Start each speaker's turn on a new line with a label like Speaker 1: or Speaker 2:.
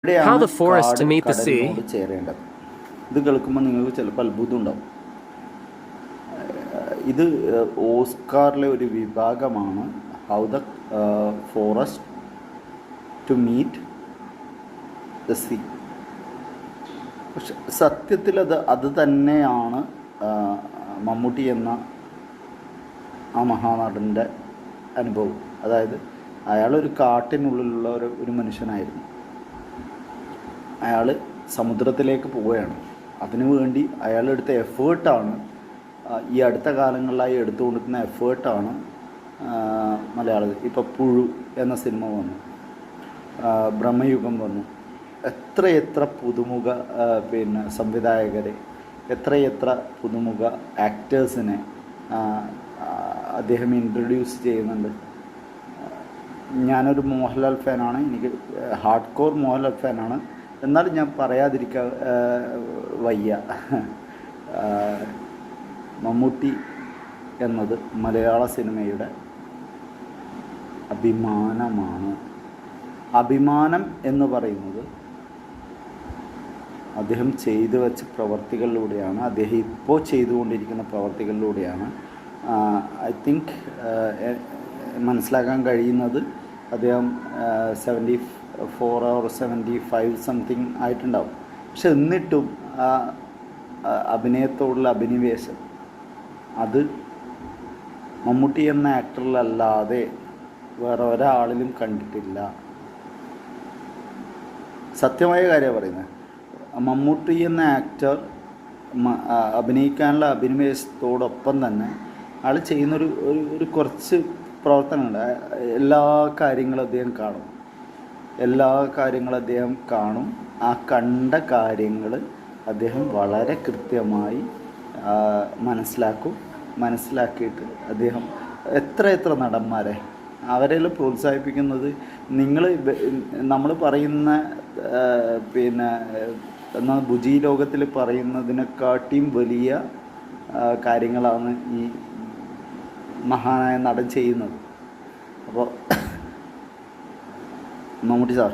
Speaker 1: How the forest to meet the sea.
Speaker 2: ചേരേണ്ടത്. ഇത് കേൾക്കുമ്പോൾ നിങ്ങൾക്ക് ചിലപ്പോൾ അത്ഭുതം ഉണ്ടാവും. ഇത് ഓസ്കാറിലെ ഒരു വിഭാഗമാണ് how the forest to meet the sea. പക്ഷെ സത്യത്തിൽ അത് തന്നെയാണ് മമ്മൂട്ടി എന്ന ആ മഹാനടൻ്റെ അനുഭവം. അതായത് അയാളൊരു കാട്ടിനുള്ളിലുള്ള ഒരു മനുഷ്യനായിരുന്നു. അയാൾ സമുദ്രത്തിലേക്ക് പോവുകയാണ്. അതിനുവേണ്ടി അയാളെടുത്ത എഫേർട്ടാണ് ഈ അടുത്ത കാലങ്ങളിലായി എടുത്തുകൊണ്ടിരിക്കുന്ന എഫേർട്ടാണ് മലയാളത്തിൽ. ഇപ്പോൾ പുഴു എന്ന സിനിമ വന്നു, ബ്രഹ്മയുഗം വന്നു. എത്രയെത്ര പുതുമുഖ സംവിധായകരെ, എത്രയെത്ര പുതുമുഖ ആക്ടേഴ്സിനെ അദ്ദേഹം ഇൻട്രൊഡ്യൂസ് ചെയ്യുന്നുണ്ട്. ഞാനൊരു മോഹൻലാൽ ഫാനാണ്, എനിക്ക് ഹാർഡ് കോർ മോഹൻലാൽ ഫാനാണ്. എന്നാലും ഞാൻ പറയാതിരിക്കാൻ വയ്യ. മമ്മൂട്ടി എന്നത് മലയാള സിനിമയുടെ അഭിമാനമാണ്. അഭിമാനം എന്ന് പറയുന്നത് അദ്ദേഹം ചെയ്തു വെച്ച പ്രവർത്തികളിലൂടെയാണ്, അദ്ദേഹം ഇപ്പോൾ ചെയ്തുകൊണ്ടിരിക്കുന്ന പ്രവർത്തികളിലൂടെയാണ്. ഐ തിങ്ക് മനസ്സിലാക്കാൻ കഴിയുന്നത് അദ്ദേഹം 74 or 75 സംതിങ് ആയിട്ടുണ്ടാവും. പക്ഷെ എന്നിട്ടും അഭിനയത്തോടുള്ള അഭിനിവേശം അത് മമ്മൂട്ടി എന്ന ആക്ടറിലല്ലാതെ വേറെ ഒരാളിലും കണ്ടിട്ടില്ല. സത്യമായ കാര്യമാണ് പറയുന്നത്. മമ്മൂട്ടി എന്ന ആക്ടർ അഭിനയിക്കാനുള്ള അഭിനിവേശത്തോടൊപ്പം തന്നെ ആൾ ചെയ്യുന്നൊരു ഒരു കുറച്ച് പ്രവർത്തനമുണ്ട്. എല്ലാ കാര്യങ്ങളും അദ്ദേഹം കാണും, എല്ലാ കാര്യങ്ങളും അദ്ദേഹം കാണും. ആ കണ്ട കാര്യങ്ങൾ അദ്ദേഹം വളരെ കൃത്യമായി മനസ്സിലാക്കിയിട്ട് അദ്ദേഹം എത്ര നടന്മാരെ അവരെല്ലാം പ്രോത്സാഹിപ്പിക്കുന്നത്. നമ്മൾ പറയുന്ന എന്നാൽ ഭുജി ലോകത്തിൽ പറയുന്നതിനെക്കാട്ടിയും വലിയ കാര്യങ്ങളാണ് ഈ മഹാനായ നടൻ ചെയ്യുന്നത്. അപ്പോൾ മമ്മൂട്ടി സാർ